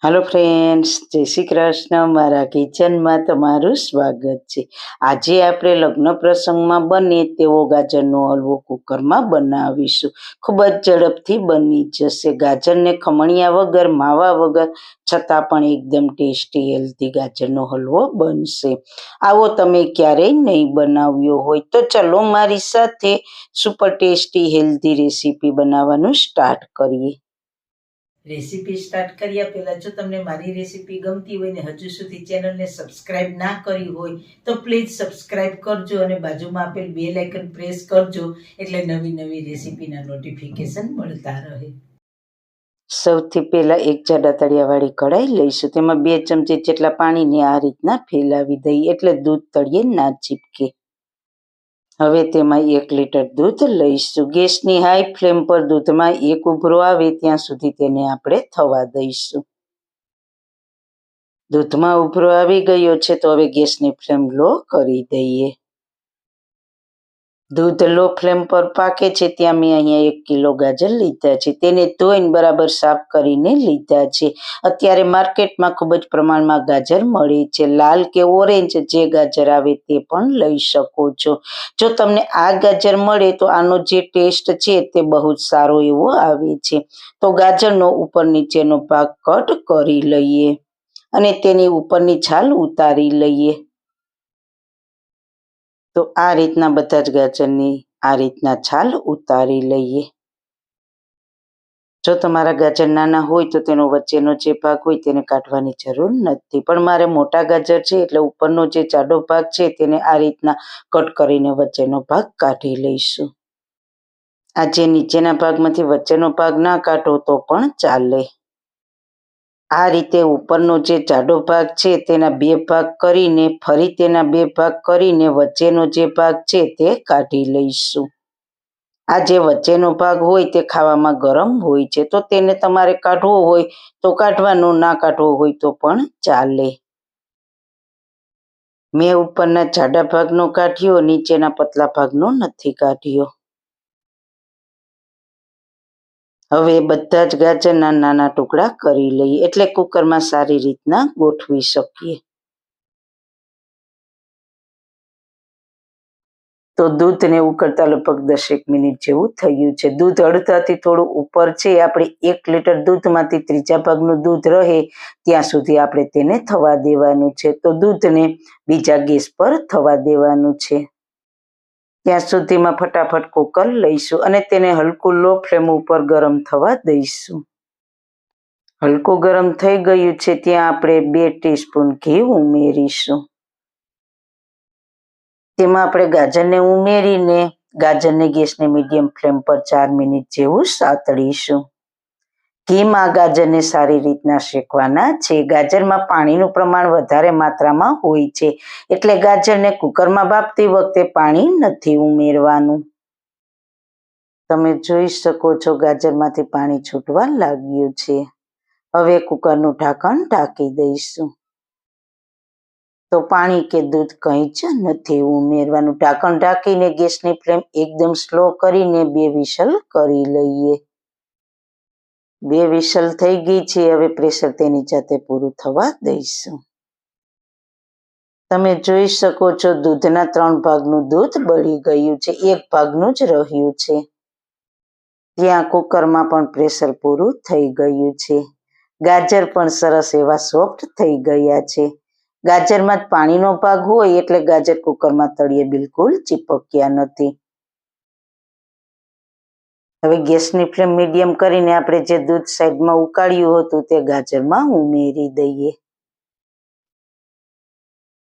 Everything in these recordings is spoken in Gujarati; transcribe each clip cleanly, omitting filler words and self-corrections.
हेलो फ्रेंड्स, जय श्री कृष्ण। मारा किचन में तमारुं स्वागत है। आज आपणे लग्न प्रसंग में बने तेवो गाजरनो हलवो कुकर में बनावीशुं। खूब ज झड़पथी बनी जशे। गाजर ने खमणिया वगर, मावा वगर, छतां पण एकदम टेस्टी हेल्धी गाजरनो हलवो बनशे। आवो तमे क्यारेय नहीं बनाव्यो होय तो चलो मारी साथे सुपर टेस्टी हेल्धी रेसिपी बनाववानुं स्टार्ट करीए। रेसिपी स्टार्ट કર્યા પહેલા જો તમને મારી રેસિપી ગમતી હોય ને હજુ સુધી ચેનલને સબસ્ક્રાઇબ ના કરી હોય તો પ્લીઝ સબસ્ક્રાઇબ કરજો અને બાજુમાં આપેલ બેલ આઇકન પ્રેસ કરજો એટલે નવી નવી રેસિપીના નોટિફિકેશન મળતા રહે। સૌથી પહેલા એક જાડા તળિયાવાળી કઢાઈ લઈશું। તેમાં 2 ચમચી જેટલા પાણીને આ રીતના ફેલાવી દઈએ એટલે દૂધ તળિયે ના ચીપકે। હવે તેમાં 1 લીટર દૂધ લઈશું। ગેસની હાઈ ફ્લેમ પર દૂધમાં એક ઉભરો આવે ત્યાં સુધી તેને આપણે થવા દઈશું। દૂધમાં ઉભરો આવી ગયો છે તો હવે ગેસની ફ્લેમ લો કરી દઈએ। દૂધ લો ફ્લેમ પર પાકે છે ત્યાં મેં અહીંયા 1 કિલો ગાજર લીધા છે। તેને ધોઈને બરાબર સાફ કરીને લીધા છે। અત્યારે માર્કેટમાં ખૂબ જ પ્રમાણમાં ગાજર મળે છે। લાલ કે ઓરેન્જ જે ગાજર આવે તે પણ લઈ શકો છો। જો તમને આ ગાજર મળે તો આનો જે ટેસ્ટ છે તે બહુ જ સારો એવો આવે છે। તો ગાજરનો ઉપર નીચેનો ભાગ કટ કરી લઈએ અને તેની ઉપરની છાલ ઉતારી લઈએ। તો આ રીતના બધા જ ગાજરની આ રીતના છાલ ઉતારી લઈએ। જો તમારા ગાજર નાના હોય તો તેનો વચ્ચેનો જે ભાગ હોય તેને કાઢવાની જરૂર નથી, પણ મારે મોટા ગાજર છે એટલે ઉપરનો જે જાડો ભાગ છે તેને આ રીતના કટ કરીને વચ્ચેનો ભાગ કાઢી લઈશું। આ જે નીચેના ભાગમાંથી વચ્ચેનો ભાગ ના કાઢો તો પણ ચાલે। આ રીતે ઉપરનો જે જાડો ભાગ છે તેના 2 ભાગ કરીને ફરી તેના 2 ભાગ કરીને વચ્ચેનો જે ભાગ છે તે કાઢી લઈશું। આ જે વચ્ચેનો ભાગ હોય તે ખાવામાં ગરમ હોય છે તો તેને તમારે કાઢવો હોય તો કાઢવાનો, ના કાઢવો હોય તો પણ ચાલે। મેં ઉપરના જાડા ભાગનો કાઢ્યો, નીચેના પતલા ભાગનો નથી કાઢ્યો। હવે બધા જ ગાજરના નાના ટુકડા કરી લઈએ એટલે કુકરમાં સારી રીતના ગોઠવી શકીએ। તો દૂધને ઉકળતા લગભગ 10 મિનિટ જેવું થયું છે। દૂધ અડધાથી થોડું ઉપર છે। આપણે 1 લીટર દૂધમાંથી ત્રીજા ભાગનું દૂધ રહે ત્યાં સુધી આપણે તેને થવા દેવાનું છે। તો દૂધને બીજા ગેસ પર થવા દેવાનું છે। ત્યાં સુધીમાં ફટાફટ કુકર લઈશું અને તેને હલકું લો ફ્લેમ ઉપર ગરમ થવા દઈશું। હલકું ગરમ થઈ ગયું છે ત્યાં આપણે 2 ટીસ્પૂન ઘી ઉમેરીશું। તેમાં આપણે ગાજરને ઉમેરીને ગાજરને ગેસની મીડિયમ ફ્લેમ પર 4 મિનિટ જેવું સાતળીશું। ઘીમાં ગાજરને સારી રીતના શેકવાના છે। ગાજરમાં પાણીનું પ્રમાણ વધારે માત્રામાં હોય છે એટલે ગાજરને કુકરમાં બાફતી વખતે પાણી નથી ઉમેરવાનું। તમે જોઈ શકો છો ગાજરમાંથી પાણી છૂટવા લાગ્યું છે। હવે કુકરનું ઢાંકણ ઢાંકી દઈશું। તો પાણી કે દૂધ કંઈ જ નથી ઉમેરવાનું। ઢાંકણ ઢાંકીને ગેસની ફ્લેમ એકદમ સ્લો કરીને 2 વિસલ કરી લઈએ। 2 વિસલ થઈ ગઈ છે। હવે પ્રેશર તેની જાતે પૂરું થવા દઈશું। તમે જોઈ શકો છો દૂધના 3 ભાગનું દૂધ બળી ગયું છે, 1 ભાગનું જ રહ્યું છે। ત્યાં કુકરમાં પણ પ્રેશર પૂરું થઈ ગયું છે। ગાજર પણ સરસ એવા સોફ્ટ થઈ ગયા છે। ગાજરમાં જ પાણીનો ભાગ હોય એટલે ગાજર કુકરમાં તળિયે બિલકુલ ચીપક્યા નથી। હવે ગેસની ફ્લેમ મીડિયમ કરીને આપણે જે દૂધ સાઈડમાં ઉકાળ્યું હતું તે ગાજરમાં ઉમેરી દઈએ।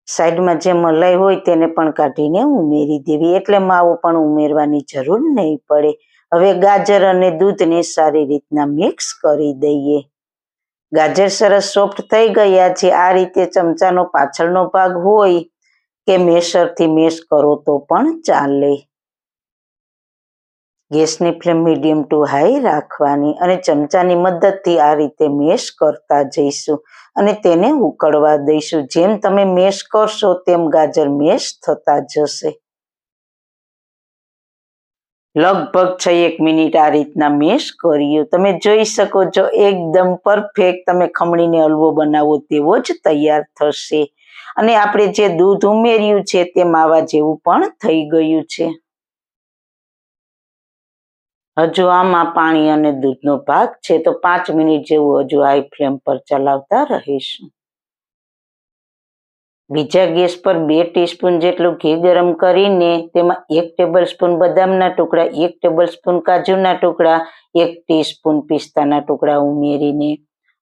સાઈડમાં જે મલાઈ હોય તેને પણ કાઢીને ઉમેરી દેવી એટલે માવો પણ ઉમેરવાની જરૂર નહીં પડે। હવે ગાજર અને દૂધને સારી રીતના મિક્સ કરી દઈએ। ગાજર સરસ સોફ્ટ થઈ ગયા છે। આ રીતે ચમચાનો પાછળનો ભાગ હોય કે મેશરથી મેશ કરો તો પણ ચાલે। ગેસની ફ્લેમ મીડિયમ ટુ હાઈ રાખવાની અને ચમચાની મદદથી આ રીતે મેશ કરતા જઈશું અને તેને ઉકળવા દઈશું. જેમ તમે મેશ કરશો તેમ ગાજર મેશ થતા જશે. લગભગ 6-1 મિનિટ આ રીતના મેશ કર્યું. તમે જોઈ શકો છો એકદમ પરફેક્ટ તમે ખમણીને હલવો બનાવો તેવો જ તૈયાર થશે અને આપણે જે દૂધ ઉમેર્યું છે તે માવા જેવું પણ થઈ ગયું છે. હજુ આમાં પાણી અને દૂધનો ભાગ છે તો 5 મિનિટ જેવું હજુ હાઈ ફ્લેમ પર ચલાવતા રહીશું. બીજા ગેસ પર 2 ટીસ્પૂન જેટલું ઘી ગરમ કરીને તેમાં 1 ટેબલસ્પૂન બદામના ટુકડા, 1 ટેબલસ્પૂન કાજુના ટુકડા, 1 ટીસ્પૂન પિસ્તાના ટુકડા ઉમેરીને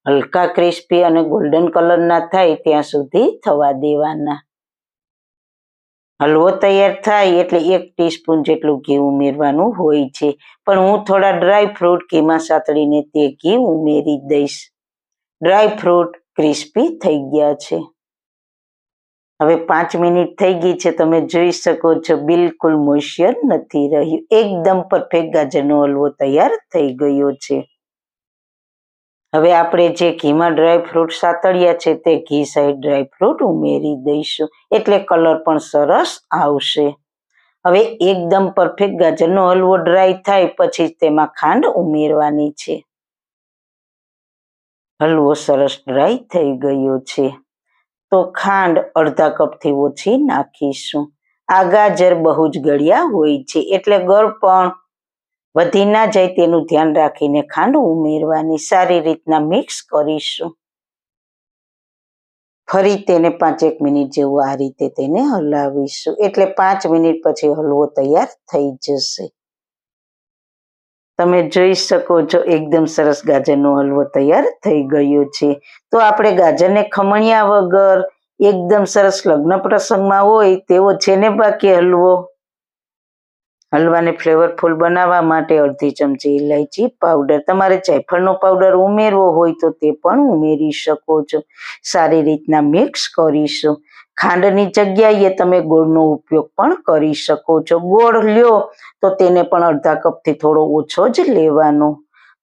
હલકા ક્રિસ્પી અને ગોલ્ડન કલરના થાય ત્યાં સુધી થવા દેવાના. હલવો તૈયાર થાય એટલે 1 ટીસ્પૂન જેટલું ઘી ઉમેરવાનું હોય છે, પણ હું થોડા ડ્રાય ફ્રૂટ ઘીમાં સાતળીને તે ઘી ઉમેરી દઈશ. ડ્રાય ફ્રૂટ ક્રિસ્પી થઈ ગયા છે. હવે 5 મિનિટ થઈ ગઈ છે. તમે જોઈ શકો છો બિલકુલ મોઇશ્ચર નથી રહ્યું. એકદમ પરફેક્ટ ગાજરનો હલવો તૈયાર થઈ ગયો છે. હવે આપણે જે ઘીમાં ડ્રાય ફ્રૂટ સાતળ્યા છે તે ઘી સહિત ડ્રાય ફ્રૂટ ઉમેરી દઈશું એટલે કલર પણ સરસ આવશે. હવે એકદમ પરફેક્ટ ગાજરનો હલવો ડ્રાય થાય પછી તેમાં ખાંડ ઉમેરવાની છે. હલવો સરસ ડ્રાય થઈ ગયો છે તો ખાંડ અડધા કપથી ઓછી નાખીશું. આ ગાજર બહુ જ ગળ્યા હોય છે એટલે ગળ પણ વધી ના જાય તેનું ધ્યાન રાખીને ખાંડ ઉમેરવાની. સારી રીતના મિક્સ કરીશું. ફરી તેને 5-1 મિનિટ જેવું આ રીતે તેને હલાવીશું એટલે 5 મિનિટ પછી હલવો તૈયાર થઈ જશે. તમે જોઈ શકો છો એકદમ સરસ ગાજરનો હલવો તૈયાર થઈ ગયો છે. તો આપણે ગાજરને ખમણ્યા વગર એકદમ સરસ લગ્ન પ્રસંગમાં હોય તેવો છે ને બાકી હલવો. હલવાને ફ્લેવરફુલ બનાવવા માટે અડધી ચમચી ઇલાયચી પાવડર, તમારે જાયફળનો પાવડર ઉમેરવો હોય તો તે પણ ઉમેરી શકો છો. સારી રીતના મિક્સ કરીશું. ખાંડની જગ્યાએ તમે ગોળનો ઉપયોગ પણ કરી શકો છો. ગોળ લ્યો તો તેને પણ અડધા કપથી થોડો ઓછો જ લેવાનો.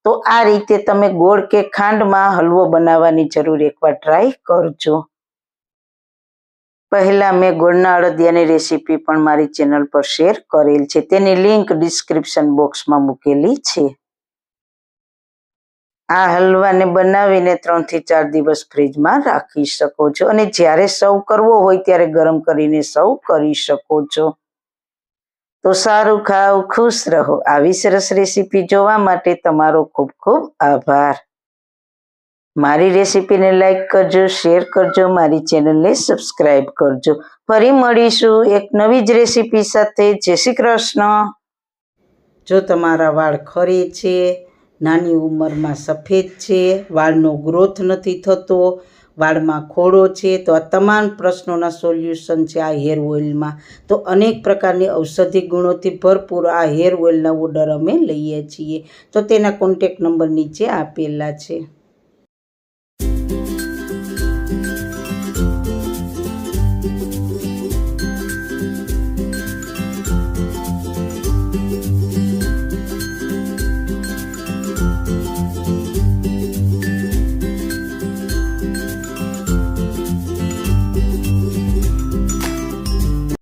તો આ રીતે તમે ગોળ કે ખાંડમાં હલવો બનાવવાની જરૂર એકવાર ટ્રાય કરજો. પહેલા મેં ગોળના અડદિયાની રેસીપી પણ મારી ચેનલ પર શેર કરેલ છે. તેની લિંક ડિસ્ક્રિપ્શન બોક્સમાં મૂકેલી છે. આ હલવાને બનાવીને 3 થી 4 દિવસ ફ્રીજમાં રાખી શકો છો અને જ્યારે સર્વ કરવો હોય ત્યારે ગરમ કરીને સર્વ કરી શકો છો. તો સારું ખાઓ, ખુશ રહો. આવી સરસ રેસીપી જોવા માટે તમારો ખૂબ ખૂબ આભાર. મારી રેસીપીને લાઈક કરજો, શેર કરજો, મારી ચેનલને સબસ્ક્રાઈબ કરજો. ફરી મળીશું એક નવી જ રેસીપી સાથે. જય શ્રી કૃષ્ણ. જો તમારા વાળ ખરે છે, નાની ઉંમરમાં સફેદ છે, વાળનો ગ્રોથ નથી થતો, વાળમાં ખોડો છે, તો આ તમામ પ્રશ્નોના સોલ્યુશન છે આ હેર ઓઇલમાં. તો અનેક પ્રકારની ઔષધિ ગુણોથી ભરપૂર આ હેર ઓઇલના ઓર્ડર અમે લઈએ છીએ. તો તેના કોન્ટેક્ટ નંબર નીચે આપેલા છે.